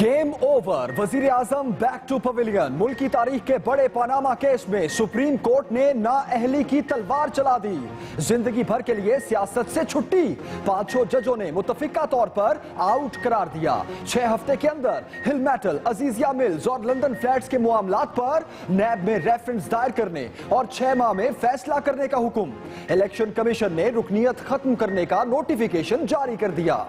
Game over. वजीर आजम back to pavilion. मुल्क की तारीख के बड़े पनामा केस में सुप्रीम कोर्ट ने नाअहली की तलवार चला दी। जिंदगी भर के लिए सियासत से छुट्टी। 5 जजों ने मुतफिका तौर पर आउट करार दिया। 6 हफ्ते के अंदर हिल मेटल, अजीजिया मिल्स और लंदन फ्लैट्स के मामलात पर नैब में रेफरेंस दायर करने और 6 माह में फैसला करने का हुक्म। इलेक्शन कमीशन ने रुकनियत खत्म करने का नोटिफिकेशन जारी कर दिया।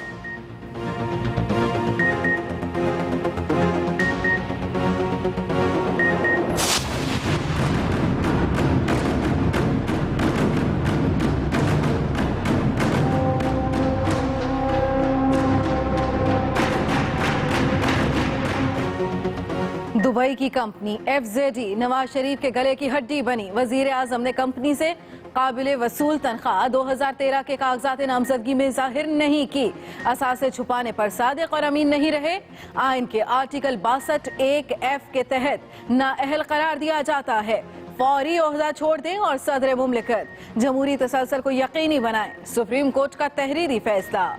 दुबई की कंपनी FZE नवाज शरीफ के गले की हड्डी बनी। वजीर आजम ने कंपनी से काबिले वसूल तनख्वाह 2013 के कागजात नामजदगी में जाहिर नहीं की। असासे छुपाने पर सादिक और अमीन नहीं रहे। आइन के आर्टिकल 62(1)(f) के तहत नाअहल करार दिया जाता है। फौरी ओहदा छोड़ दें और सदर मुमलिकत जमहूरी तसलसल को यकीनी बनाएं। सुप्रीम कोर्ट का तहरीरी फैसला।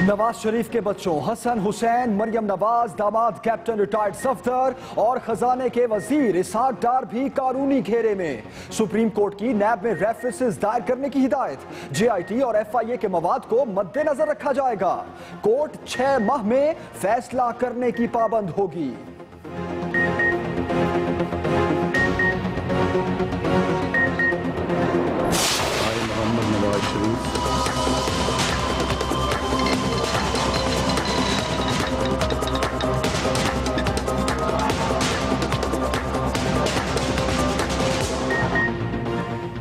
नवाज शरीफ के बच्चों हसन हुसैन, मरियम नवाज, दामाद कैप्टन रिटायर्ड सफदर और खजाने के वजीर इसहाक डार भी कानूनी घेरे में। सुप्रीम कोर्ट की नैब में रेफरेंसेस दायर करने की हिदायत। JIT और FIA के मवाद को मद्देनजर रखा जाएगा। कोर्ट 6 माह में फैसला करने की पाबंद होगी। मोहम्मद नवाज शरीफ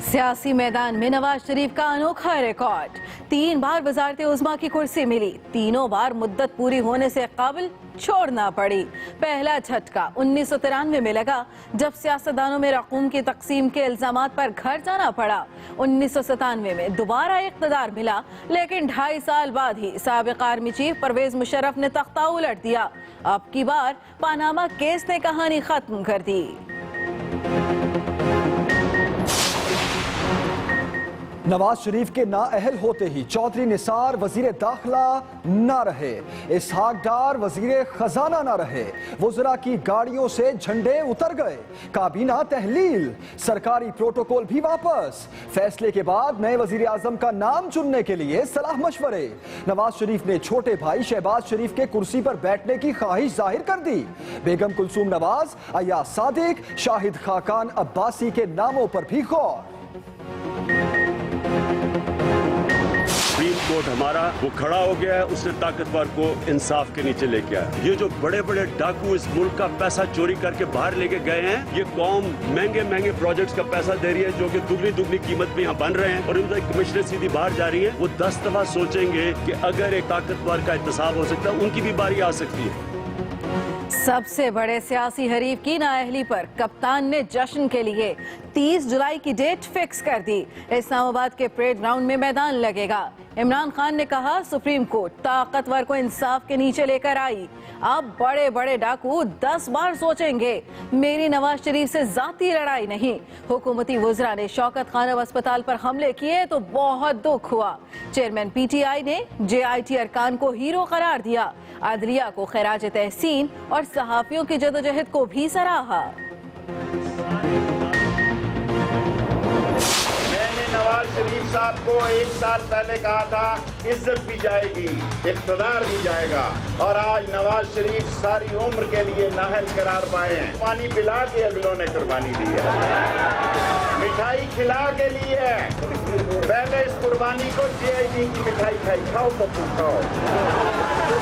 सियासी मैदान में नवाज शरीफ का अनोखा रिकॉर्ड। 3 बार वजारत उज़्मा की कुर्सी मिली। तीनों बार मुद्दत पूरी होने से काबिल छोड़ना पड़ी। पहला झटका 1993 में लगा जब सियासतदानों में रकूम की तकसीम के इल्जामात पर घर जाना पड़ा। 1997 में दोबारा इख्तिदार मिला, लेकिन 2.5 साल बाद ही साबिक आर्मी चीफ परवेज मुशर्रफ ने तख्ता उलट दिया। अब की बार पनामा केस ने कहानी खत्म कर दी। नवाज शरीफ के नाअहल होते ही चौधरी निसार वजीर दाखिला ना रहे, इसहाक डार वजीर खजाना ना रहे। वज़रा की गाड़ियों से झंडे उतर गए। काबीना तहलील, सरकारी प्रोटोकॉल भी वापस। फैसले के बाद नए वजीर आजम का नाम चुनने के लिए सलाह मशवरे। नवाज शरीफ ने छोटे भाई शहबाज शरीफ के कुर्सी पर बैठने की ख्वाहिश जाहिर कर दी। बेगम कुलसूम नवाज, अय्याज सादिक, शाहिद खाकान अब्बासी के नामों पर भी गौर। सुप्रीम कोर्ट हमारा वो खड़ा हो गया है, उसने ताकतवर को इंसाफ के नीचे लेके आया। ये जो बड़े बड़े डाकू इस मुल्क का पैसा चोरी करके बाहर लेके गए हैं, ये कौम महंगे महंगे प्रोजेक्ट्स का पैसा दे रही है जो कि दुगनी कीमत में यहाँ बन रहे हैं और उनकी कमिश्नर सीधी बाहर जा रही है। वो 10 दफा सोचेंगे कि अगर एक ताकतवर का इंतसाब हो सकता है, उनकी भी बारी आ सकती है। सबसे बड़े सियासी हरीफ की नाअहली पर कप्तान ने जश्न के लिए 30 जुलाई की डेट फिक्स कर दी। इस्लामाबाद के परेड ग्राउंड में मैदान लगेगा। इमरान खान ने कहा सुप्रीम कोर्ट ताकतवर को इंसाफ के नीचे लेकर आई। अब बड़े बड़े डाकू 10 बार सोचेंगे। मेरी नवाज शरीफ से जाती लड़ाई नहीं। हुकूमती वज़रा ने शौकत खानम अस्पताल पर हमले किए तो बहुत दुख हुआ। चेयरमैन PTI ने JIT अरकान को हीरो करार दिया। अदलिया को खैराज तहसीन और सहाफियों की जदोजहद को भी सराहा। मैंने नवाज शरीफ साहब को 1 साल पहले कहा था इज्जत भी जाएगी, इक़्तिदार भी जाएगा, और आज नवाज शरीफ सारी उम्र के लिए नाअहल करार पाए हैं। पानी पिला के अगलों ने कुर्बानी दी है, मिठाई खिला के लिए है। पहले इस कुर्बानी को JIT की मिठाई खाई। खाओ पप्पू खाओ,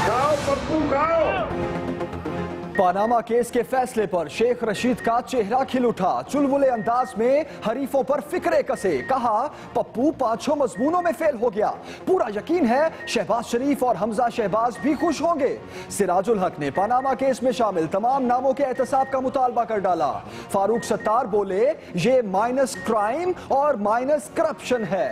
खाओ पप्पू खाओ। पानामा केस के फैसले पर शेख रशीद का चेहरा खिल उठा। चुलबुले अंदाज में हरीफों पर फिक्रे कसे। कहा पप्पू 5 मजमूनों में फेल हो गया। पूरा यकीन है शहबाज शरीफ और हमजा शहबाज भी खुश होंगे। सिराजुल हक ने पानामा केस में शामिल तमाम नामों के एहतसाब का मुतालबा कर डाला। फारूक सत्तार बोले ये माइनस क्राइम और माइनस करप्शन है।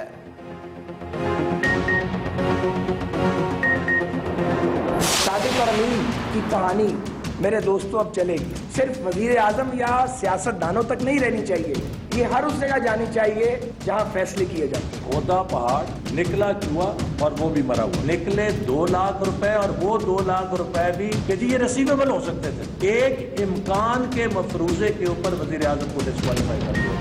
सादिक और अमीन की कहानी मेरे दोस्तों अब चलेगी। सिर्फ वजीर आजम या सियासतदानों तक नहीं रहनी चाहिए, ये हर उस जगह जानी चाहिए जहां फैसले किए जाते हैं। खोदा पहाड़, निकला चूहा और वो भी मरा हुआ। निकले 2 लाख रुपए और वो 2 लाख रुपए भी कि जी ये रिसीवेबल हो सकते थे। एक इम्कान के मफरूजे के ऊपर वजीर आजम को डिस्क्वालीफाई कर दिया।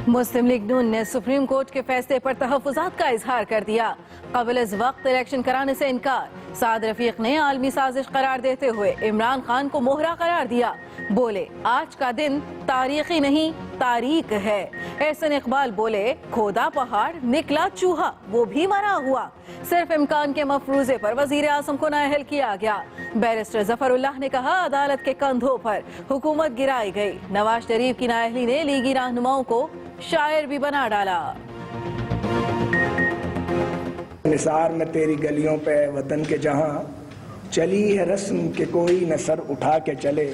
मुस्लिम लीग नून ने सुप्रीम कोर्ट के फैसले पर तहफ्फुज़ात का इजहार कर दिया। क़ब्ल अज़ वक्त इलेक्शन कराने से इनकार। साद रफीक ने आलमी साजिश करार देते हुए इमरान खान को मोहरा करार दिया। बोले आज का दिन तारीखी नहीं तारीख है। एहसन इकबाल बोले खोदा पहाड़ निकला चूहा वो भी मरा हुआ। सिर्फ इम्कान के मफरूजे पर वजीर आज़म को नाअहल किया गया। बैरिस्टर जफरुल्लाह ने कहा अदालत के कंधों पर हुकूमत गिराई गई। नवाज शरीफ की नाअहली ने लीगी रहनुमाओं को शायर भी बना डाला। निसार में तेरी गलियों पे वतन के जहां चली है रस्म के कोई न सर उठा के चले,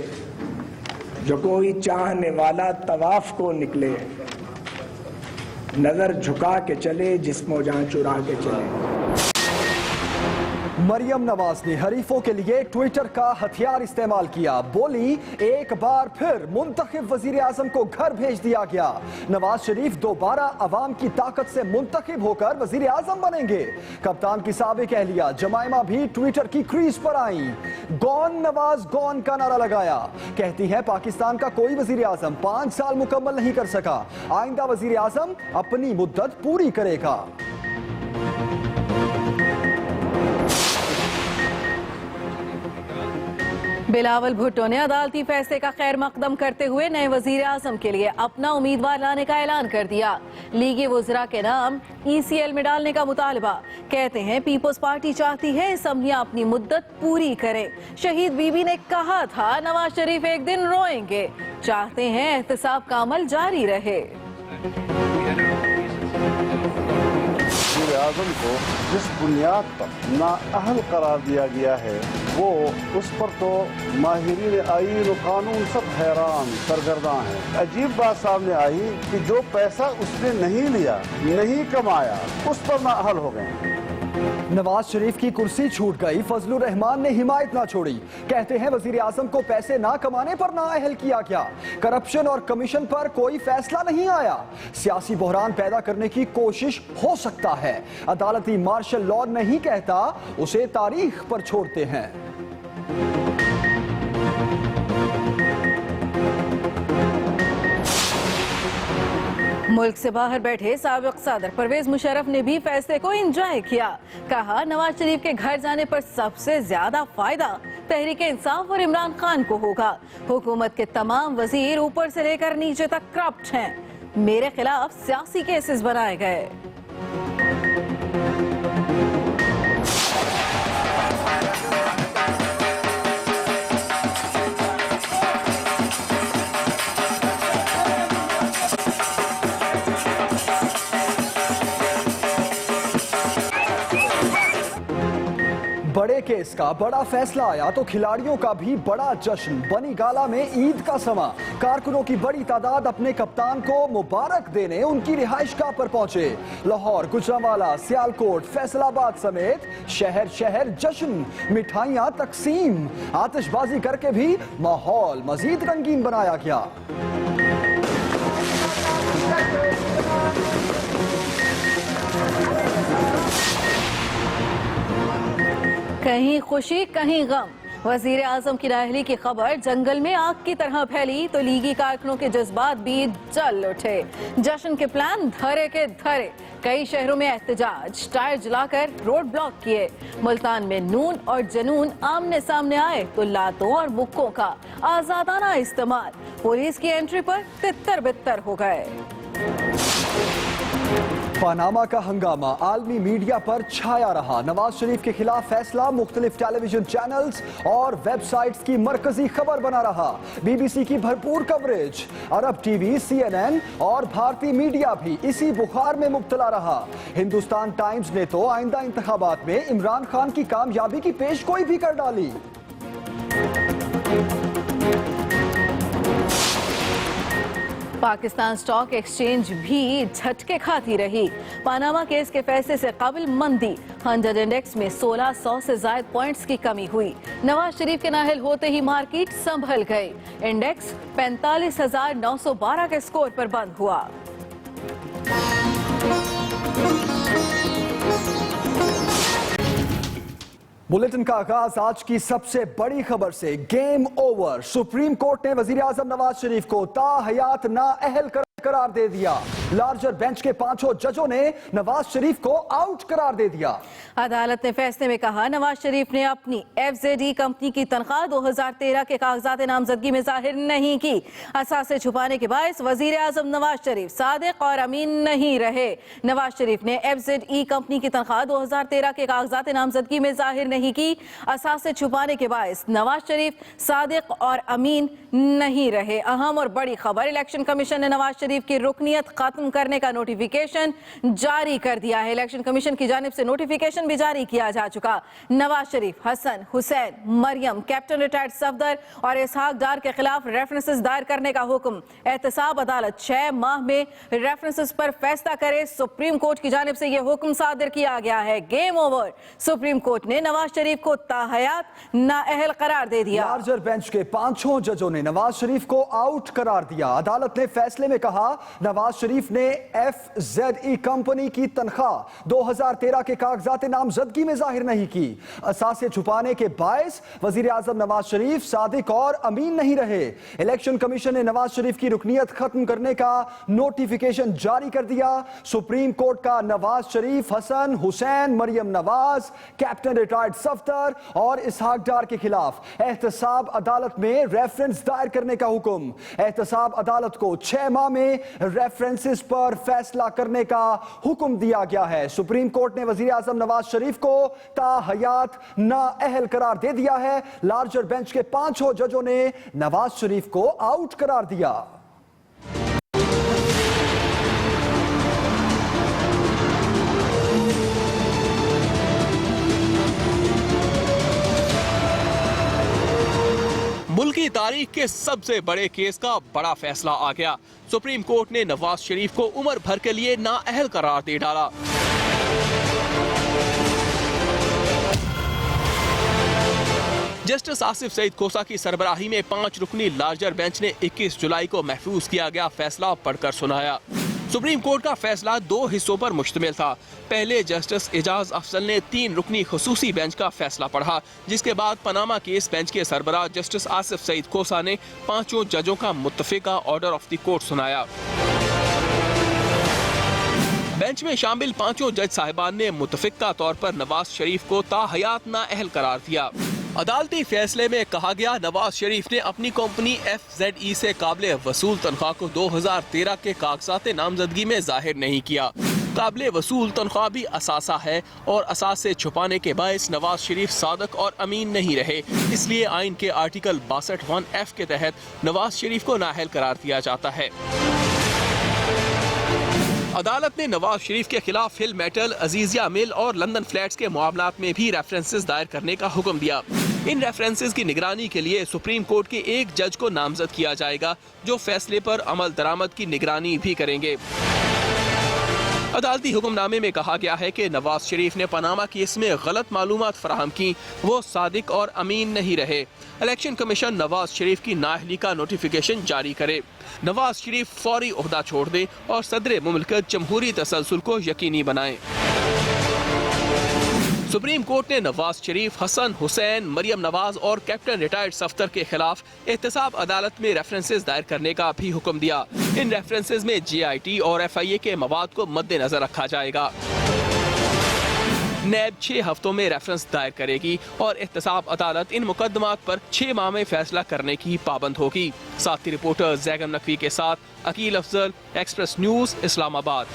जो कोई चाहने वाला तवाफ को निकले, नजर झुका के चले जिस्मो जान चुरा के चले। मरियम नवाज ने हरीफों के लिए ट्विटर का हथियार इस्तेमाल किया। बोली एक बार फिर मुंतखब वजीर आजम को घर भेज दिया गया। नवाज शरीफ दोबारा अवाम की ताकत से मुंतखब होकर वजीर आजम बनेंगे। कप्तान की साबिक अहलिया जमाइमा भी ट्विटर की क्रीज पर आई। गॉन नवाज गॉन का नारा लगाया। कहती है पाकिस्तान का कोई वजीर आजम 5 साल मुकम्मल नहीं कर सका, आइंदा वजीर आजम अपनी मुद्दत पूरी करेगा। बिलावल भुट्टो ने अदालती फैसले का खैर मकदम करते हुए नए वजीर आजम के लिए अपना उम्मीदवार लाने का ऐलान कर दिया। लीगी वज़रा के नाम ECL में डालने का मुतालबा। कहते हैं पीपल्स पार्टी चाहती है असम्बलियां अपनी मुद्दत पूरी करें। शहीद बीबी ने कहा था नवाज शरीफ एक दिन रोएंगे। चाहते हैं एहतसाब का अमल जारी रहे। वज़ीर आज़म को जिस बुनियाद पर नाअहल करार दिया गया है वो उस पर तो माहिरीन आईन और कानून सब हैरान सरगर्दा हैं। अजीब बात सामने आई कि जो पैसा उसने नहीं लिया नहीं कमाया उस पर नाअहल हो गए। नवाज शरीफ की कुर्सी छूट गई, फजलुर रहमान ने हिमायत ना छोड़ी। कहते हैं वजीर आजम को पैसे ना कमाने पर नाअहल किया गया। करप्शन और कमीशन पर कोई फैसला नहीं आया। सियासी बहरान पैदा करने की कोशिश हो सकता है। अदालती मार्शल लॉ नहीं कहता, उसे तारीख पर छोड़ते हैं। मुल्क से बाहर बैठे साबिक सदर परवेज मुशर्रफ ने भी फैसले को एंजॉय किया। कहा नवाज शरीफ के घर जाने पर सबसे ज्यादा फायदा तहरीके इंसाफ और इमरान खान को होगा। हुकूमत के तमाम वजीर ऊपर से लेकर नीचे तक करप्ट हैं। मेरे खिलाफ सियासी केसेस बनाए गए। बड़े केस का बड़ा फैसला आया तो खिलाड़ियों का भी बड़ा जश्न। बनी गाला में ईद का समा। कारकुनों की बड़ी तादाद अपने कप्तान को मुबारक देने उनकी रिहाइशगाह पर पहुंचे। लाहौर, गुजरांवाला, सियालकोट, फैसलाबाद समेत शहर शहर जश्न, मिठाइयां तकसीम, आतिशबाजी करके भी माहौल मजीद रंगीन बनाया गया। कहीं खुशी कहीं गम। वजीर आजम की नाअहली की खबर जंगल में आग की तरह फैली तो लीगी कारकुनों के जज्बात भी जल उठे। जश्न के प्लान धरे के धरे। कई शहरों में एहतजाज, टायर जलाकर रोड ब्लॉक किए। मुल्तान में नून और जनून आमने सामने आए तो लातों और मुक्कों का आजादाना इस्तेमाल। पुलिस की एंट्री पर तितर बितर हो गए। पनामा का हंगामा आलमी मीडिया पर छाया रहा। नवाज शरीफ के खिलाफ फैसला मुख्तलिफ टेलीविजन चैनल्स और वेबसाइट्स की मरकजी खबर बना रहा। BBC की भरपूर कवरेज, अरब TV, CNN और भारतीय मीडिया भी इसी बुखार में मुब्तला रहा। हिंदुस्तान टाइम्स ने तो आइंदा इंतखाबात में इमरान खान की कामयाबी की पेशगोई भी कर डाली। पाकिस्तान स्टॉक एक्सचेंज भी झटके खाती रही। पानामा केस के फैसले से कबल मंदी, 100 इंडेक्स में 1600 से ज्यादा पॉइंट्स की कमी हुई। नवाज शरीफ के नाअहल होते ही मार्केट संभल गई। इंडेक्स 45,912 के स्कोर पर बंद हुआ। बुलेटिन का आगाज आज की सबसे बड़ी खबर से। Game over. सुप्रीम कोर्ट ने वजीर आजम नवाज शरीफ को ताहयात नाअहल करार दे दिया। लार्जर बेंच के 5 जजों ने नवाज शरीफ को आउट करार दे दिया। अदालत ने फैसले में कहा, नवाज शरीफ ने अपनी FZE कंपनी की तनख्वाह 2013 के कागजात नामजदगी में जाहिर नहीं की। असासे छुपाने के बायस वजीर आजम नवाज शरीफ सादिक और अमीन नहीं रहे। नवाज शरीफ ने FZE कंपनी की तनख्वाह 2013 के कागजात नामजदगी में जाहिर नहीं की। असासे छुपाने के बायस नवाज शरीफ सादिक और अमीन नहीं रहे। अहम और बड़ी खबर, इलेक्शन कमीशन ने नवाज शरीफ की रुकनियत खत्म करने का नोटिफिकेशन जारी कर दिया है। इलेक्शन कमीशन की जानिब से नोटिफिकेशन भी जारी किया जा चुका। नवाज शरीफ, हसन, हुसैन, मरियम, कैप्टन रिटायर्ड सफदर और इसहाक डार के खिलाफ रेफरेंसेस दायर करने का हुक्म। एहतसाब अदालत 6 माह में रेफरेंसेस पर फैसला करे। सुप्रीम कोर्ट की जानिब से यह हुक्म सादिर किया गया है। Game over. सुप्रीम कोर्ट ने नवाज शरीफ को ताहयात नाअहल करार दे दिया। लार्जर बेंच के 5 जजों ने नवाज शरीफ को आउट करार दिया। अदालत ने फैसले में कहा, नवाज शरीफ ने FZE कंपनी की तनख्वाह 2013 के कागजात नामजदगी में जाहिर नहीं की। असासे छुपाने के बायस वजीर आजम नवाज शरीफ सादिक और अमीन नहीं रहे। इलेक्शन कमीशन ने नवाज शरीफ की रुकनियत खत्म करने का नोटिफिकेशन जारी कर दिया। सुप्रीम कोर्ट का नवाज शरीफ, हसन, हुसैन, मरियम नवाज, कैप्टन रिटायर्ड सफदर और इसहाक डार के खिलाफ एहतसाब अदालत में रेफरेंस दायर करने का हुक्म। एहतसाब अदालत को 6 माह में रेफरेंसेस पर फैसला करने का हुक्म दिया गया है। सुप्रीम कोर्ट ने वजीर आजम नवाज शरीफ को ताहयात नाअहल करार दे दिया है। लार्जर बेंच के 5 जजों ने नवाज शरीफ को आउट करार दिया। मुल्की तारीख के सबसे बड़े केस का बड़ा फैसला आ गया। सुप्रीम कोर्ट ने नवाज शरीफ को उम्र भर के लिए नाअहल करार दे डाला। जस्टिस आसिफ सईद खोसा की सरबराही में 5 रुकनी लार्जर बेंच ने 21 जुलाई को महफूज किया गया फैसला पढ़कर सुनाया। सुप्रीम कोर्ट का फैसला 2 हिस्सों पर मुश्तमिल था। पहले जस्टिस एजाज अफजल ने 3 रुकनी खुसूसी बेंच का फैसला पढ़ा, जिसके बाद पनामा केस बेंच के सरबराह जस्टिस आसिफ सईद खोसा ने 5 जजों का मुत्तफिका ऑर्डर ऑफ द कोर्ट सुनाया। बेंच में शामिल 5 जज साहिबान ने मुत्तफिका तौर पर नवाज शरीफ को ताहयात नाअहल करार दिया। अदालती फैसले में कहा गया, नवाज शरीफ ने अपनी कंपनी FZE से काबिल वसूल तनख्वाह को 2013 के कागजात नामजदगी में जाहिर नहीं किया। काबिल वसूल तनख्वाह भी असासा है और असास से छुपाने के बायस नवाज शरीफ सादक और अमीन नहीं रहे। इसलिए आइन के आर्टिकल 62(1)(f) के तहत नवाज शरीफ को नाअहल करार दिया जाता है। अदालत ने नवाज शरीफ के खिलाफ हिल मेटल, अजीजिया मिल और लंदन फ्लैट्स के मामलात में भी रेफरेंसेस दायर करने का हुक्म दिया। इन रेफरेंसेस की निगरानी के लिए सुप्रीम कोर्ट के एक जज को नामजद किया जाएगा, जो फैसले पर अमल दरामद की निगरानी भी करेंगे। अदालती हुक्मनामे में कहा गया है कि नवाज शरीफ ने पनामा केस में गलत मालूमात फराहम की, वो सादिक और अमीन नहीं रहे। इलेक्शन कमीशन नवाज शरीफ की नाअहली का नोटिफिकेशन जारी करे। नवाज शरीफ फौरी ओहदा छोड़ दें और सदर मुमलिकत जमहूरी तसलसल को यकीनी बनाएं। सुप्रीम कोर्ट ने नवाज शरीफ, हसन, हुसैन, मरियम नवाज और कैप्टन रिटायर्ड सफदर के खिलाफ एहतसाब अदालत में रेफरेंसेस दायर करने का भी हुक्म दिया। इन रेफरेंसेस में JIT और FIA के मवाद को मद्देनजर रखा जाएगा। नैब 6 हफ्तों में रेफरेंस दायर करेगी और एहतसाब अदालत इन मुकदमात पर 6 माह में फैसला करने की पाबंद होगी। साथी रिपोर्टर जैगम नकवी के साथ अकील अफजल, एक्सप्रेस न्यूज, इस्लामाबाद।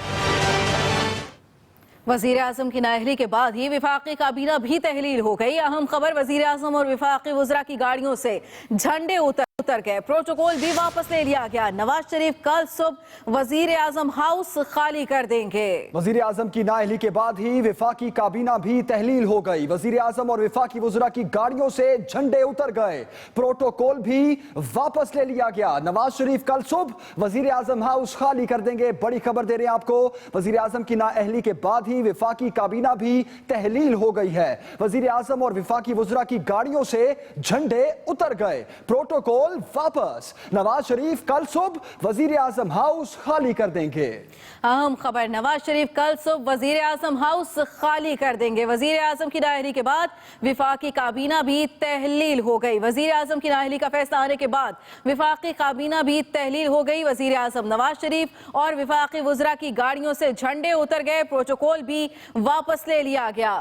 वजीर आजम की नाअहली के बाद ही विफाकी काबीना भी तहलील हो गई। अहम खबर, वजीर आजम और विफाकी वज़रा की गाड़ियों से झंडे उतर उतर गए, प्रोटोकॉल भी वापस ले लिया गया। नवाज शरीफ कल सुबह वजीर आजम हाउस खाली कर देंगे। वजीर आजम की नाअहली के बाद ही विफाकी काबीना भी तहलील हो गई। वजीर आजम और विफाकी वज़रा की गाड़ियों से झंडे उतर गए, प्रोटोकॉल भी वापस ले लिया गया। नवाज शरीफ कल सुबह वजीर आजम हाउस खाली कर देंगे। बड़ी खबर दे रहे हैं आपको, वजीर आजम की नाअहली के बाद ही विफाकी काबीना भी तहलील हो गई है। वजीर आजम और विफाकी वज़रा की गाड़ियों से झंडे उतर गए, प्रोटोकॉल वापस। नवाज शरीफ कल सुबह वजीर आजम हाउस खाली कर देंगे। अहम खबर, नवाज शरीफ कल सुबह वजीर आजम हाउस खाली कर देंगे। वजीर आजम की नाअहली के बाद विफाकी काबीना भी तहलील हो गई। वजीर आजम की नाअहली का फैसला आने के बाद विफाकी काबीना भी तहलील हो गई। वजीर आजम नवाज शरीफ और विफाकी वज़रा की गाड़ियों से झंडे उतर गए, प्रोटोकॉल भी वापस ले लिया गया।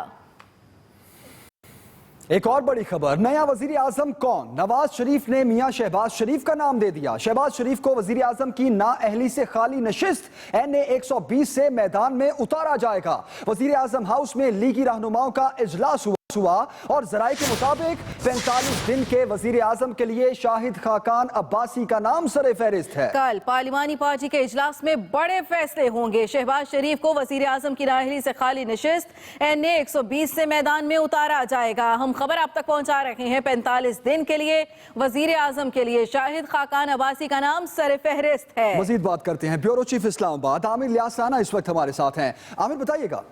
एक और बड़ी खबर, नया वजीर आजम कौन? नवाज शरीफ ने मियां शहबाज शरीफ का नाम दे दिया। शहबाज शरीफ को वजीर आजम की नाअहली से खाली नशिस्त NA 120 से मैदान में उतारा जाएगा। वजीर आजम हाउस में लीगी रहनुमाओं का इजलास हुआ और जराये के मुताबिक 45 दिन के वजीर आजम के लिए शाहिद खाकान अब्बासी का नाम सरे फहरिस्त है। कल पार्लिमानी पार्टी के इजलास में बड़े फैसले होंगे। शहबाज शरीफ को वजीर आजम की नाअहली से खाली नशिस्त NA 120 से मैदान में उतारा जाएगा। हम खबर आप तक पहुंचा रहे हैं। 45 दिन के लिए वजीर आजम के लिए शाहिद खाकान अब्बासी का नाम सरे फहरिस्त है। मजीद बात करते हैं। ब्यूरो चीफ इस्लामाबाद आमिर लियास राना इस वक्त हमारे साथ हैं। आमिर बताइएगा।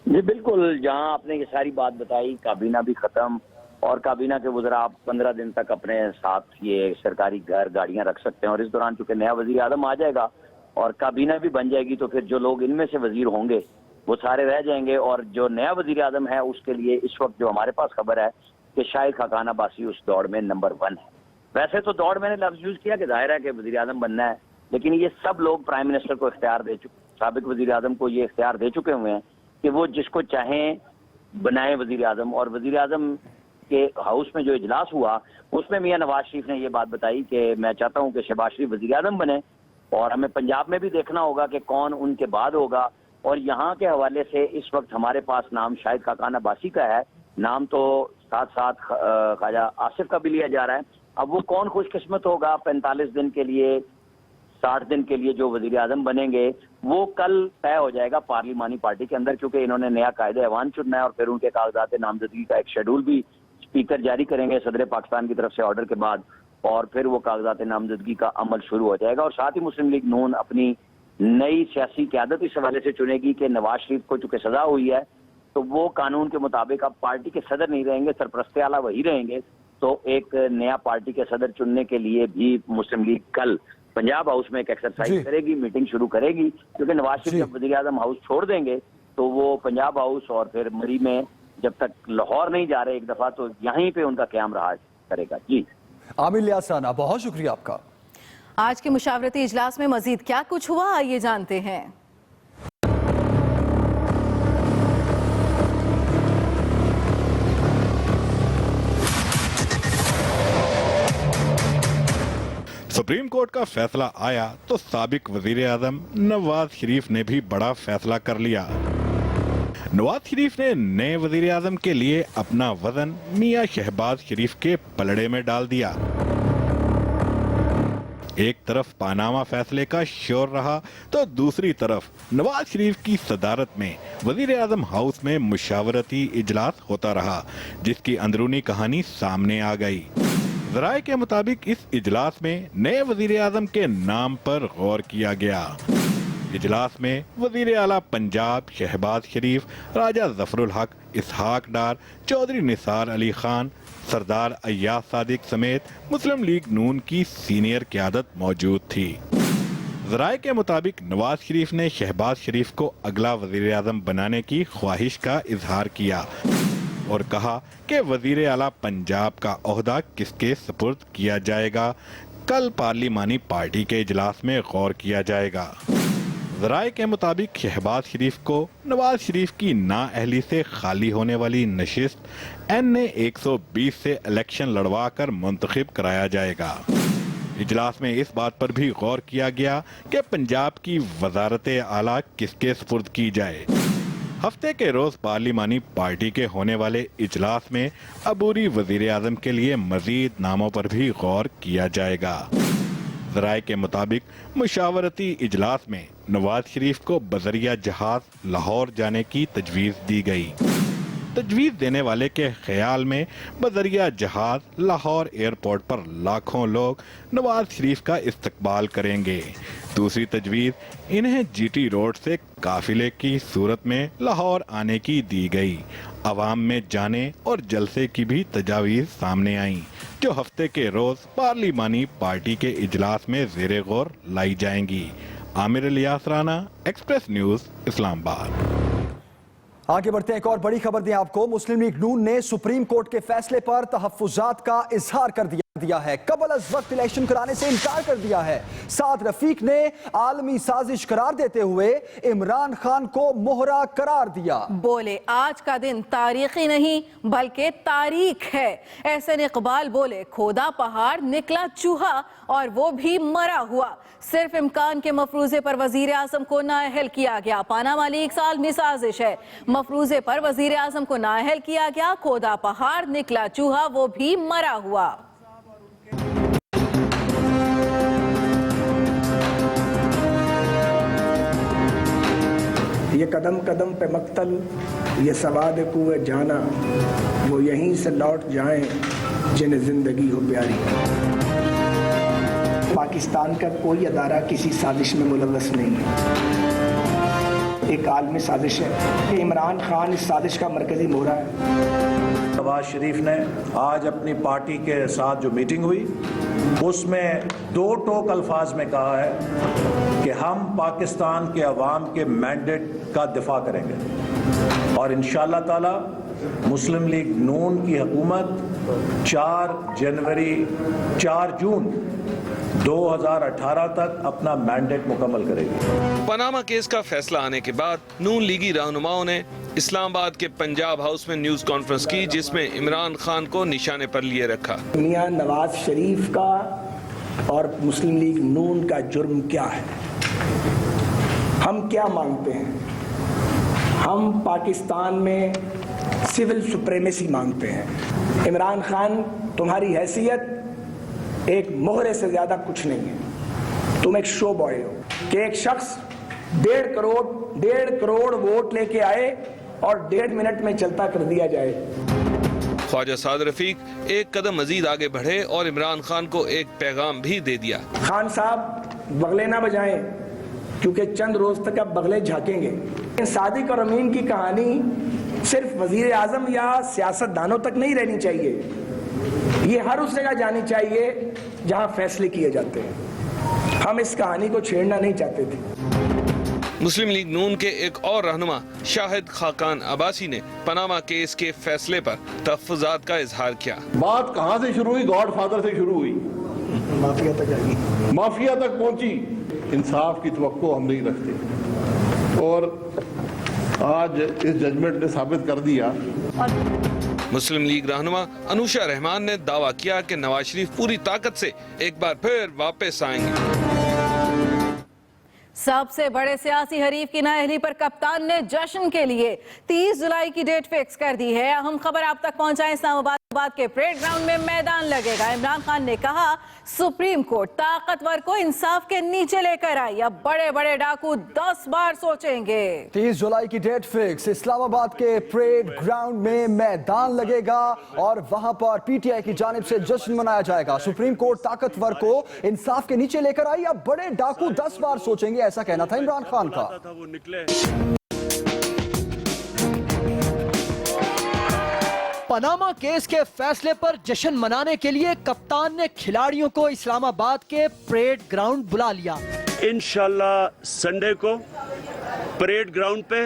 जी बिल्कुल, जहां आपने ये सारी बात बताई, काबीना भी खत्म और काबीना के वज़रा आप 15 दिन तक अपने साथ ये सरकारी घर गाड़ियां रख सकते हैं और इस दौरान चूंकि नया वजीर आजम आ जाएगा और काबीना भी बन जाएगी तो फिर जो लोग इनमें से वजीर होंगे वो सारे रह जाएंगे और जो नया वजीर आजम है उसके लिए इस वक्त जो हमारे पास खबर है कि शाहिद खाकान अब्बासी उस दौड़ में नंबर 1 है। वैसे तो दौड़ मैंने लफ्ज यूज किया कि जाहिर है कि वजीर आजम बनना है, लेकिन ये सब लोग प्राइम मिनिस्टर को इख्तियार दे चुके, साबिक वजीर आजम को ये इख्तियार दे चुके हुए हैं कि वो जिसको चाहें बनाए वजीर आजम। और वजीर आजम के हाउस में जो इजलास हुआ उसमें मियां नवाज शरीफ ने ये बात बताई कि मैं चाहता हूं कि शहबाज शरीफ वजीर आजम बने और हमें पंजाब में भी देखना होगा कि कौन उनके बाद होगा। और यहाँ के हवाले से इस वक्त हमारे पास नाम शाहिद खाकान अब्बासी का है, नाम तो साथ साथ ख्वाजा आसिफ का भी लिया जा रहा है। अब वो कौन खुशकिस्मत होगा 45 दिन के लिए 60 दिन के लिए जो वजीर आजम बनेंगे वो कल तय हो जाएगा पार्लिमानी पार्टी के अंदर, क्योंकि इन्होंने नया कायदे ऐवान चुनना है और फिर उनके कागजात नामजदगी का एक शेड्यूल भी स्पीकर जारी करेंगे सदर पाकिस्तान की तरफ से ऑर्डर के बाद और फिर वो कागजात नामजदगी का अमल शुरू हो जाएगा। और साथ ही मुस्लिम लीग नून अपनी नई सियासी क़यादत इस हवाले से चुनेगी कि नवाज शरीफ को चूंकि सजा हुई है तो वो कानून के मुताबिक अब पार्टी के सदर नहीं रहेंगे, सरपरस्ते आला वही रहेंगे। तो एक नया पार्टी के सदर चुनने के लिए भी मुस्लिम लीग कल पंजाब हाउस में एक एक्सरसाइज करेगी, मीटिंग शुरू करेगी, क्योंकि नवाज शरीफ जब वजीर आजम हाउस छोड़ देंगे तो वो पंजाब हाउस और फिर मरी में जब तक लाहौर नहीं जा रहे एक दफा तो यहीं पे उनका क़याम रहा करेगा। जी आमिर लियास राना, बहुत शुक्रिया आपका। आज के मुशावरती इजलास में मजीद क्या कुछ हुआ, आइए जानते हैं। सुप्रीम कोर्ट का फैसला आया तो साबिक वजीर आजम नवाज शरीफ ने भी बड़ा फैसला कर लिया। नवाज शरीफ ने नए वजीर आजम के लिए अपना वजन मियां शहबाज शरीफ के पलड़े में डाल दिया। एक तरफ पानामा फैसले का शोर रहा तो दूसरी तरफ नवाज शरीफ की सदारत में वजीर आजम हाउस में मुशावरती इजलास होता रहा, जिसकी अंदरूनी कहानी सामने आ गई। ज़राए के मुताबिक इस इजलास में नए वजीर आजम के नाम पर गौर किया गया। इजलास में वजीर आला पंजाब शहबाज शरीफ, राजा जफरुल हक, इसहाक डार, चौधरी निसार अली खान, सरदार अय्याज सादिक समेत मुस्लिम लीग नून की सीनियर क़यादत मौजूद थी। ज़राए के मुताबिक नवाज शरीफ ने शहबाज शरीफ को अगला वजीर आजम बनाने की ख्वाहिश का इजहार किया और कहा कि वजीर आला पंजाब का ओहदा किसके सुपुर्द किया जाएगा, कल पार्लिमानी पार्टी के इजलास में गौर किया जाएगा। ज़राए के मुताबिक शहबाज शरीफ को नवाज शरीफ की नाअहली से खाली होने वाली नशिस्त NA 120 से इलेक्शन लड़वा कर मुंतखब कराया जाएगा। इजलास में इस बात पर भी गौर किया गया कि पंजाब की वजारत आला किसके सुपुर्द की जाए। हफ्ते के रोज पार्लिमानी पार्टी के होने वाले इजलास में अबूरी वजीर आजम के लिए मजीद नामों पर भी गौर किया जाएगा। ज़राए के मुताबिक मुशावरती इजलास में नवाज शरीफ को बजरिया जहाज लाहौर जाने की तजवीज़ दी गई। तजवीज़ देने वाले के ख्याल में बजरिया जहाज लाहौर एयरपोर्ट पर लाखों लोग नवाज शरीफ का इस्तकबाल करेंगे। दूसरी तजवीज़ इन्हें जीटी रोड से काफिले की सूरत में लाहौर आने की दी गई। अवाम में जाने और जलसे की भी तजावीज़ सामने आईं, जो हफ्ते के रोज पार्लिमानी पार्टी के इजलास में ज़ेरे गौर लाई जाएंगी। Aamir Ilyas Rana, express news, Islamabad. आगे बढ़ते हैं, एक और बड़ी खबर दें आपको। मुस्लिम लीग नून ने सुप्रीम कोर्ट के फैसले पर तहफ्फुज़ात का इजहार कर दिया है। कबल अज़ वक्त इलेक्शन कराने से इनकार कर दिया है। साद रफीक ने आलमी साजिश करार देते हुए इमरान खान को मोहरा करार दिया। बोले आज का दिन तारीखी नहीं बल्कि तारीख है। एहसन इकबाल बोले खोदा पहाड़ निकला चूहा और वो भी मरा हुआ। सिर्फ इम्कान के मफरूजे पर वजीर आजम को नाअहल किया गया। पानामा लीक्स आलमी साजिश है। मफरूजे पर वजीर आजम को नाअहल किया गया। खोदा पहाड़ निकला चूहा वो भी मरा हुआ। ये कदम कदम पे मक्तल, ये सवाद कुए जाना, वो यहीं से लौट जाएं जिन्हें जिंदगी हो प्यारी। पाकिस्तान का कोई अदारा किसी साजिश में मुलव्वस नहीं है। एक आलमी साजिश है कि इमरान खान इस साजिश का मरकजी मोहरा है। नवाज शरीफ ने आज अपनी पार्टी के साथ जो मीटिंग हुई उसमें दो टोक अल्फाज में कहा है कि हम पाकिस्तान के अवाम के मैंडेट का दिफा करेंगे और इंशाअल्लाह ताला मुस्लिम लीग नून की हुकूमत 4 जून 2018 तक अपना मैंडेट मुकम्मल करेगी। पनामा केस का फैसला आने के बाद नून लीगी रहनुमाओं ने इस्लामाबाद के पंजाब हाउस में न्यूज कॉन्फ्रेंस की, जिसमें इमरान खान को निशाने पर लिए रखा। मियां नवाज शरीफ का और मुस्लिम लीग नून का जुर्म क्या है? हम क्या मांगते हैं? हम पाकिस्तान में सिविल सुप्रीमेसी मांगते हैं। इमरान खान, तुम्हारी हैसियत एक मोहरे से ज्यादा कुछ नहीं है। तुम एक शो बॉय हो कि एक शख्स 1.5 करोड़ वोट लेके आए और 1.5 मिनट में चलता कर दिया जाए। ख्वाजा साद रफीक एक कदम मजीद आगे बढ़े और इमरान खान को एक पैगाम भी दे दिया। खान साहब बगले ना बजाएं, क्योंकि चंद रोज तक अब बगले झाकेंगे। सादिक और अमीन की कहानी सिर्फ वजीर आजम या सियासतदानों तक नहीं रहनी चाहिए, ये हर उस जगह जानी चाहिए जहां फैसले किए जाते हैं। हम इस कहानी को छेड़ना नहीं चाहते थे। मुस्लिम लीग नून के एक और रहनुमा शाहिद खाकान अब्बासी ने पनामा केस के फैसले पर तहफ्फुज़ात का इजहार किया। बात कहां से शुरू हुई? गॉड फादर से शुरू हुई, माफिया तक आई, माफिया तक पहुंची। इंसाफ की तवक्को हम नहीं रखते और आज इस जजमेंट ने साबित कर दिया। मुस्लिम लीग रहनुमा अनुशा रहमान ने दावा किया कि नवाज शरीफ पूरी ताकत से एक बार फिर वापस आएंगे। सबसे बड़े सियासी हरीफ की नाअहली पर कप्तान ने जश्न के लिए 30 जुलाई की डेट फिक्स कर दी है। अहम खबर आप तक पहुंचाएं। इस्लामाबाद के परेड ग्राउंड में मैदान लगेगा। इमरान खान ने कहा सुप्रीम कोर्ट ताकतवर को इंसाफ के नीचे लेकर आई। अब बड़े बड़े डाकू 10 बार सोचेंगे। 30 जुलाई की डेट फिक्स। इस्लामाबाद के परेड ग्राउंड में मैदान लगेगा और वहां पर पीटीआई की जानिब से जश्न मनाया जाएगा। सुप्रीम कोर्ट ताकतवर को इंसाफ के नीचे लेकर आई। अब बड़े डाकू 10 बार सोचेंगे, ऐसा कहना था इमरान खान का। वो निकले। पनामा केस के फैसले पर जश्न मनाने के लिए कप्तान ने खिलाड़ियों को इस्लामाबाद के परेड ग्राउंड बुला लिया। इंशाल्लाह संडे को परेड ग्राउंड पे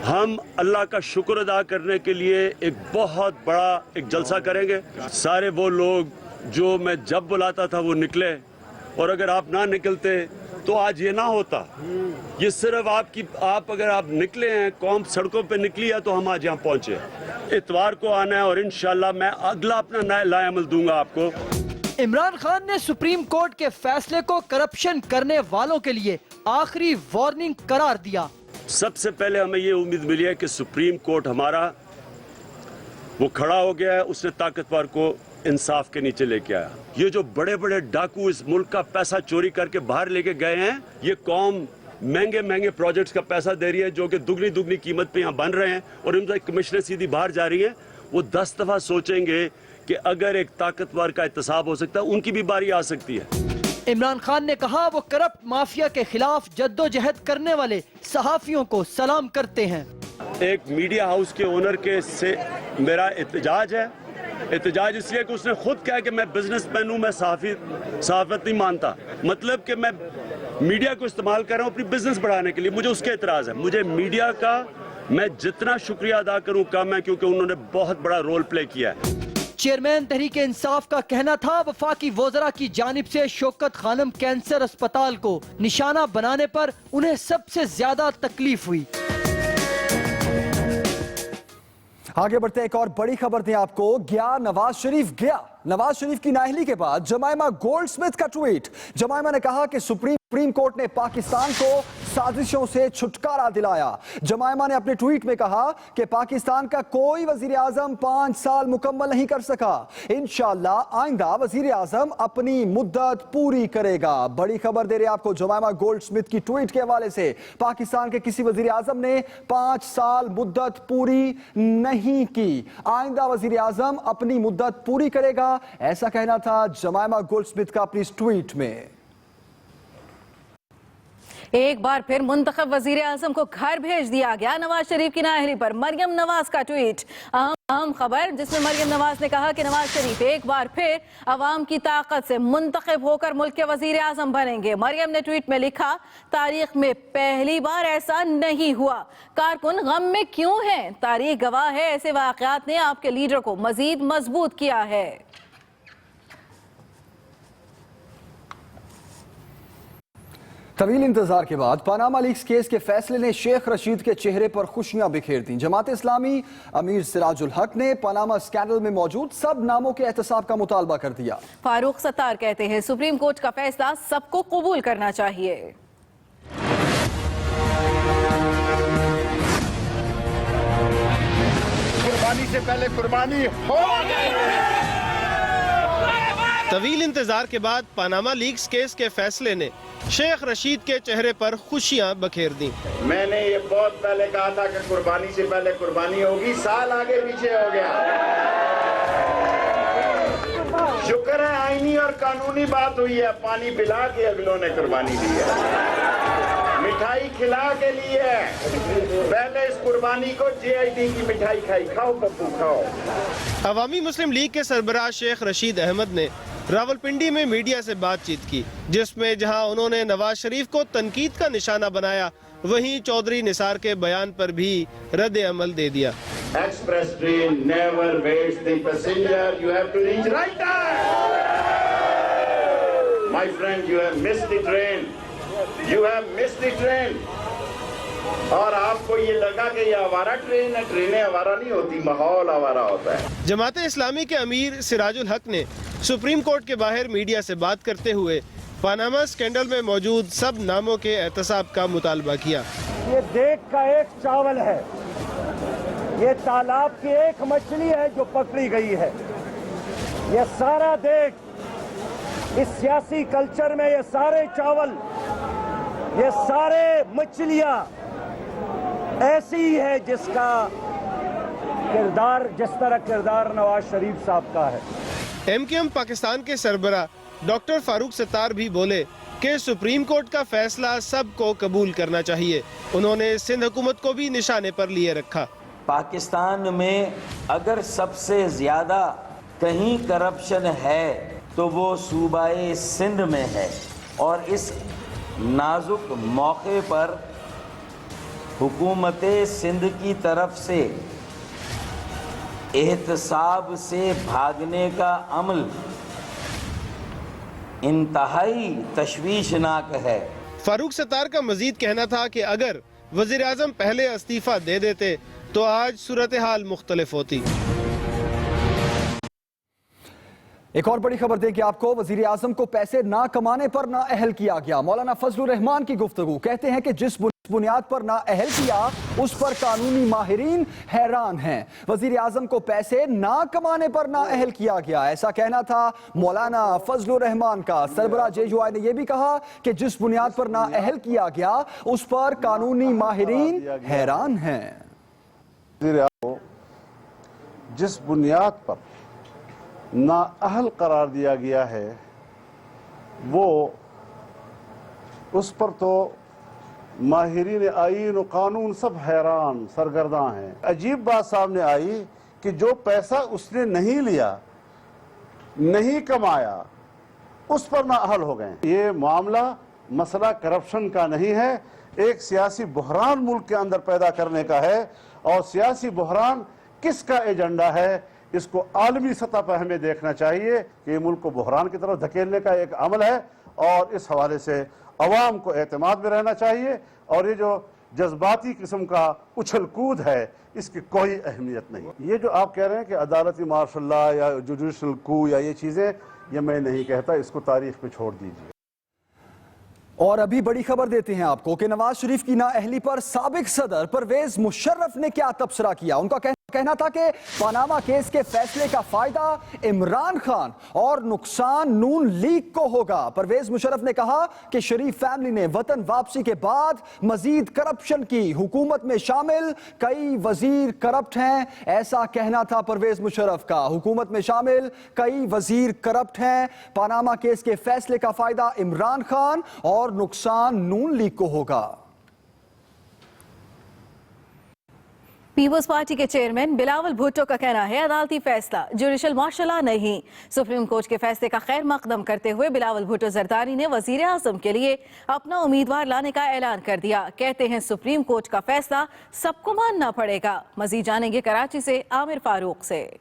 हम अल्लाह का शुक्र अदा करने के लिए एक बहुत बड़ा एक जलसा करेंगे। सारे वो लोग जो मैं जब बुलाता था वो निकले, और अगर आप ना निकलते तो आज ये ना होता। ये सिर्फ आप अगर आप निकले हैं, कौम सड़कों पे निकली है, तो हम आज यहाँ पहुंचे। इतवार को आना है और इंशाल्लाह मैं अगला अपना नया लाएमल दूंगा आपको। इमरान खान ने सुप्रीम कोर्ट के फैसले को करप्शन करने वालों के लिए आखिरी वार्निंग करार दिया। सबसे पहले हमें ये उम्मीद मिली है कि सुप्रीम कोर्ट हमारा वो खड़ा हो गया है, उसने ताकतवर को इंसाफ के नीचे लेके आया। ये जो बड़े बड़े डाकू इस मुल्क का पैसा चोरी करके बाहर लेके गए हैं, ये कौम महंगे महंगे प्रोजेक्ट्स का पैसा दे रही है जो कि दुगनी कीमत पे यहाँ बन रहे हैं, और इनकी कमिश्नर सीधी बाहर जा रही है। वो 10 दफा सोचेंगे कि अगर एक ताकतवर का एहतसाब हो सकता है, उनकी भी बारी आ सकती है। इमरान खान ने कहा वो करप्ट माफिया के खिलाफ जद्दोजहद करने वाले सहाफियों को सलाम करते हैं। एक मीडिया हाउस के ओनर के से मेरा एहतजाज है। एहतजाज इसलिए कि उसने खुद कहा कि मैं बिजनेसमैन हूँ, मैं सहाफत नहीं मानता, मतलब कि मैं मीडिया को इस्तेमाल कर रहा हूँ अपनी बिजनेस बढ़ाने के लिए। मुझे उसके एतराज है। मुझे मीडिया का मैं जितना शुक्रिया अदा करूँ कम है, क्योंकि उन्होंने बहुत बड़ा रोल प्ले किया है। चेयरमैन तहरीक इंसाफ का कहना था वफाकी वज़रा की जानिब से शौकत खानम कैंसर अस्पताल को निशाना बनाने पर उन्हें सबसे ज्यादा तकलीफ हुई। आगे बढ़ते एक और बड़ी खबर दें आपको। गया नवाज शरीफ गया। नवाज शरीफ की नाअहली के बाद जमाइमा गोल्डस्मिथ का ट्वीट। जमाइमा ने कहा कि सुप्रीम कोर्ट ने पाकिस्तान को साजिशों से छुटकारा दिलाया। जमाइमा ने अपने ट्वीट में कहा कि पाकिस्तान का कोई वजीर आजम 5 साल मुकम्मल नहीं कर सका। इंशाअल्लाह आइंदा वजीर आजम अपनी मुद्दत पूरी करेगा। बड़ी खबर दे रहे हैं आपको जमाइमा गोल्डस्मिथ की ट्वीट के हवाले से। पाकिस्तान के किसी वजीर आजम ने 5 साल मुद्दत पूरी नहीं की। आइंदा वजीर आजम अपनी मुद्दत पूरी करेगा, ऐसा कहना था जमाइमा गोल्डस्मिथ का अपनी इस ट्वीट में। एक बार फिर मुंतखब वजीर आजम को घर भेज दिया गया। नवाज शरीफ की नाअहली पर मरियम नवाज का ट्वीट। अहम खबर जिसमें मरियम नवाज ने कहा कि नवाज शरीफ एक बार फिर अवाम की ताकत से मुंतखब होकर मुल्क के वजीर आजम बनेंगे। मरियम ने ट्वीट में लिखा, तारीख में पहली बार ऐसा नहीं हुआ। कारकुन गम में क्यों हैं? तारीख गवाह है, ऐसे वाकयात ने आपके लीडर को मजीद मजबूत किया है। तवील इंतजार के बाद पनामा लीक्स केस के फैसले ने शेख रशीद के चेहरे पर खुशियां बिखेर दी। जमात इस्लामी अमीर सिराजुल हक ने पनामा स्कैंडल में मौजूद सब नामों के एहतसाब का मुतालबा कर दिया। फारूक सत्तार कहते हैं सुप्रीम कोर्ट का फैसला सबको कबूल करना चाहिए। कुर्बानी से पहले कुर्बानी हो गई। तवील इंतजार के बाद पनामा लीक्स केस के फैसले ने शेख रशीद के चेहरे पर खुशियां बखेर दी। मैंने ये बहुत पहले कहा था कि कुर्बानी से पहले कुर्बानी होगी, साल आगे पीछे हो गया। शुक्र है आईनी और कानूनी बात हुई है। पानी पिला के अगलों ने कुर्बानी दी है, मिठाई खिला के लिए है। पहले इस कुर्बानी को JIT की मिठाई खाई। खाओ पप्पू खाओ। अवामी मुस्लिम लीग के सरबराह शेख रशीद अहमद ने रावलपिंडी में मीडिया से बातचीत की, जिसमें जहां उन्होंने नवाज शरीफ को तनकीद का निशाना बनाया, वहीं चौधरी निसार के बयान पर भी रद्द अमल दे दिया। Express train never waits the passenger, you have to reach right time. My friend, you have missed the train, you have missed the train. और आपको ये लगा कि ये आवारा ट्रेन है। ट्रेनें आवारा नहीं होती, माहौल आवारा होता है। जमात इस्लामी के अमीर सिराजुल हक ने सुप्रीम कोर्ट के बाहर मीडिया से बात करते हुए पनामा स्कैंडल में मौजूद सब नामों के एहतसाब का मुतालबा किया। ये देख का एक चावल है, ये तालाब की एक मछली है जो पकड़ी गई है। ये सारा देख इस सियासी कल्चर में, ये सारे चावल, ये सारे मछलियां ऐसी ही है जिसका किरदार, जिस तरह किरदार नवाज शरीफ साहब का है। MKM पाकिस्तान के सरबराह डॉक्टर फारूक सत्तार भी बोले कि सुप्रीम कोर्ट का फैसला सबको कबूल करना चाहिए। उन्होंने सिंध हुकूमत को भी निशाने पर लिए रखा। पाकिस्तान में अगर सबसे ज्यादा कहीं करप्शन है तो वो सूबाए सिंध में है, और इस नाजुक मौके पर हुकूमत सिंध की तरफ से एहतसाब से भागने का अमल इंतहाई तशवीशनाक है। फारूक सत्तार का मजीद कहना था कि अगर वजीर आजम पहले इस्तीफा दे देते तो आज सूरत हाल मुख्तलिफ होती। एक और बड़ी खबर दें कि आपको वजीर आजम को पैसे ना कमाने पर ना अहल किया गया। मौलाना फजलुर रहमान की गुफ्तगू, कहते हैं कि जिस बुनियाद पर ना अहल किया उस पर कानूनी माहिरीन हैरान हैं। वजीर आजम को पैसे ना कमाने पर ना अहल किया गया, ऐसा कहना था मौलाना फजलुर रहमान का। सरबराह JUI ने यह भी कहा कि जिस बुनियाद पर ना अहल किया गया उस पर कानूनी माहिरीन हैरान हैं। जिस बुनियाद पर नाअहल करार दिया गया है वो उस पर तो माहिरीन आईन और कानून सब हैरान सरगर्दा हैं। अजीब बात सामने आई कि जो पैसा उसने नहीं लिया, नहीं कमाया, उस पर नाअहल हो गए। ये मामला मसला करप्शन का नहीं है, एक सियासी बहरान मुल्क के अंदर पैदा करने का है। और सियासी बहरान किसका एजेंडा है, इसको आलमी सतह पर हमें देखना चाहिए कि मुल्क को बहरान की तरफ धकेलने का एक अमल है और इस हवाले से अवाम को एतमाद में रहना चाहिए। और ये जो जज्बाती किस्म का उछल कूद है इसकी कोई अहमियत नहीं। ये जो आप कह रहे हैं कि अदालती मार्शल लॉ या जुडिशल कू या ये चीज़ें, ये मैं नहीं कहता, इसको तारीख पे छोड़ दीजिए। और अभी बड़ी खबर देते हैं आपको कि नवाज शरीफ की नाअहली पर साबिक सदर परवेज मुशर्रफ ने क्या तबसरा किया। उनका कहना था कि पनामा केस के फैसले का फायदा इमरान खान और नुकसान नून लीग को होगा। परवेज मुशर्रफ ने कहा कि शरीफ फैमिली ने वतन वापसी के बाद मजीद करप्शन की, हुकूमत में शामिल कई वजीर करप्ट हैं, ऐसा कहना था परवेज मुशर्रफ का। हुकूमत में शामिल कई वजीर करप्ट हैं, पनामा केस के फैसले का फायदा इमरान खान और नुकसान नून लीग को होगा। पीपल्स पार्टी के चेयरमैन बिलावल भुट्टो का कहना है अदालती फैसला जुडिशल मार्शल लॉ नहीं। सुप्रीम कोर्ट के फैसले का खैर मकदम करते हुए बिलावल भुट्टो जरदारी ने वजीर आजम के लिए अपना उम्मीदवार लाने का ऐलान कर दिया। कहते हैं सुप्रीम कोर्ट का फैसला सबको मानना पड़ेगा। मजीद जानेंगे कराची से आमिर फारूक से।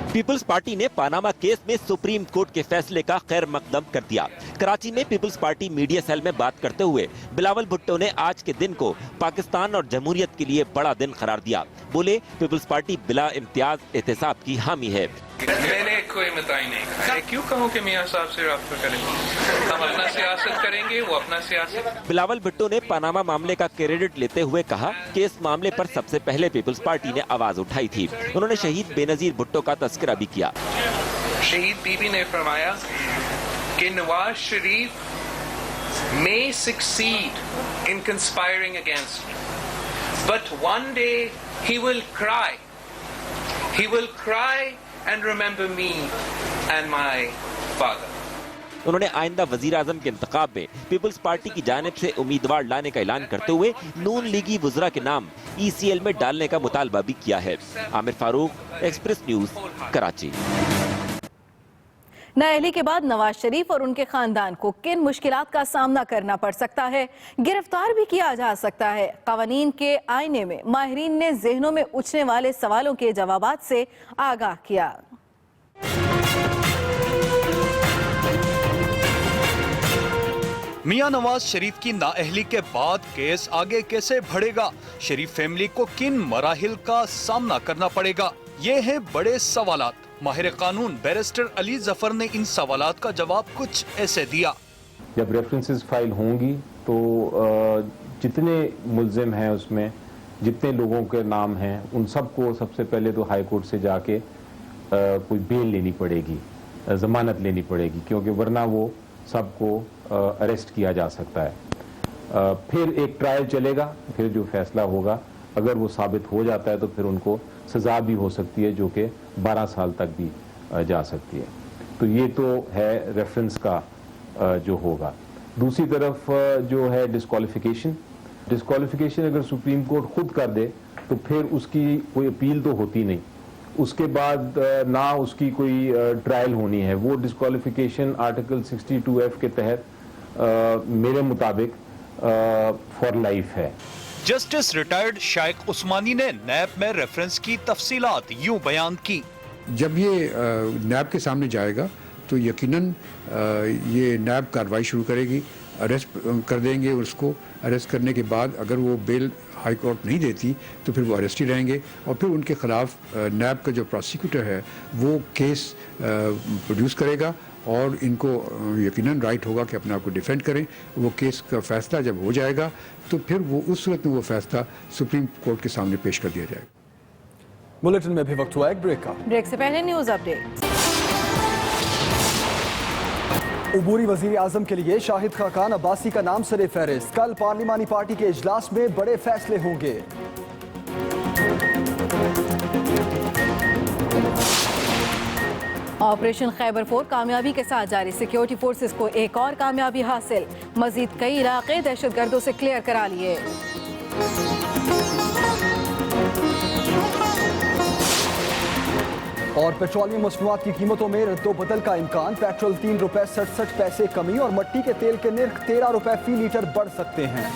पीपल्स पार्टी ने पनामा केस में सुप्रीम कोर्ट के फैसले का खैर मकदम कर दिया। कराची में पीपल्स पार्टी मीडिया सेल में बात करते हुए बिलावल भुट्टो ने आज के दिन को पाकिस्तान और जमहूरियत के लिए बड़ा दिन करार दिया। बोले पीपल्स पार्टी बिला इम्तियाज एहतसाब की हामी है। मैंने कोई मताई नहीं खाया। क्यों कहूँ कि मियां साहब से राब्ता करें, हम अपना सियासत करेंगे, वो अपना सियासत। बिलावल भुट्टो ने पनामा मामले का क्रेडिट लेते हुए कहा कि इस मामले पर सबसे पहले पीपल्स पार्टी ने आवाज उठाई थी। उन्होंने शहीद बेनजीर भुट्टो का तस्करा भी किया। शहीद बीबी ने फरमाया कि Nawaz Sharif may succeed in conspiring against me, but one day he will cry. He will cry and remember me and my father. उन्होंने आइंदा वजीर आजम के इंतखाब में पीपल्स पार्टी की जानिब से उम्मीदवार लाने का ऐलान करते हुए नून लीगी वज़रा के नाम ECL में डालने का मुतालबा भी किया है। Aamir Farooq, Express News, Karachi. नाअहली के बाद नवाज शरीफ और उनके खानदान को किन मुश्किलात का सामना करना पड़ सकता है, गिरफ्तार भी किया जा सकता है। कानून के आईने में माहिरीन ने जहनों में उछने वाले सवालों के जवाबात से आगाह किया। मियां नवाज शरीफ की नाअहली के बाद केस आगे कैसे बढ़ेगा, शरीफ फैमिली को किन मराहिल का सामना करना पड़ेगा, ये हैं बड़े सवालात। माहिर कानून बैरिस्टर अली जफर ने इन सवालात का जवाब कुछ ऐसे दिया। जब रेफरेंसेस फाइल होंगी तो जितने मुल्जिम हैं उसमें जितने लोगों के नाम हैं उन सबको सबसे पहले तो हाई कोर्ट से जाके कोई बेल लेनी पड़ेगी, जमानत लेनी पड़ेगी, क्योंकि वरना वो सबको अरेस्ट किया जा सकता है। फिर एक ट्रायल चलेगा, फिर जो फैसला होगा अगर वो साबित हो जाता है तो फिर उनको सज़ा भी हो सकती है जो कि 12 साल तक भी जा सकती है। तो ये तो है रेफरेंस का जो होगा। दूसरी तरफ जो है डिस्क्वालिफिकेशन अगर सुप्रीम कोर्ट खुद कर दे तो फिर उसकी कोई अपील तो होती नहीं, उसके बाद ना उसकी कोई ट्रायल होनी है। वो डिस्क्वालिफिकेशन आर्टिकल 62F के तहत मेरे मुताबिक फॉर लाइफ है। जस्टिस रिटायर्ड शाइख उस्मानी ने नैब में रेफरेंस की तफसीलात यूं बयान की। जब ये नैब के सामने जाएगा तो यकीनन ये नैब कार्रवाई शुरू करेगी, अरेस्ट कर देंगे उसको। अरेस्ट करने के बाद अगर वो बेल हाई कोर्ट नहीं देती तो फिर वो अरेस्ट ही रहेंगे और फिर उनके खिलाफ नैब का जो प्रोसिक्यूटर है वो केस प्रोड्यूस करेगा और इनको यकीनन राइट होगा कि अपने आप को डिफेंड करें। वो केस का फैसला जब हो जाएगा तो फिर वो उस सूरत में वो फैसला सुप्रीम कोर्ट के सामने पेश कर दिया जाएगा। बुलेटिन में भी वक्त हुआ एक ब्रेक का। ब्रेक से पहले न्यूज अपडेट। उबूरी वजीर आजम के लिए शाहिद खाकान अब्बासी का नाम सरे फहरिस्त। कल पार्लिमानी पार्टी के इजलास में बड़े फैसले होंगे। ऑपरेशन खैबर 4 कामयाबी के साथ जारी। सिक्योरिटी फोर्सेस को एक और कामयाबी हासिल। मजीद कई इलाके दहशतगर्दों से क्लियर करा लिए। और पेट्रोलियम मसनूआत की कीमतों में रद्दोबदल का इम्कान। पेट्रोल 3 रुपए 67 पैसे कमी और मट्टी के तेल के निर्ख 13 रुपए फी लीटर बढ़ सकते हैं।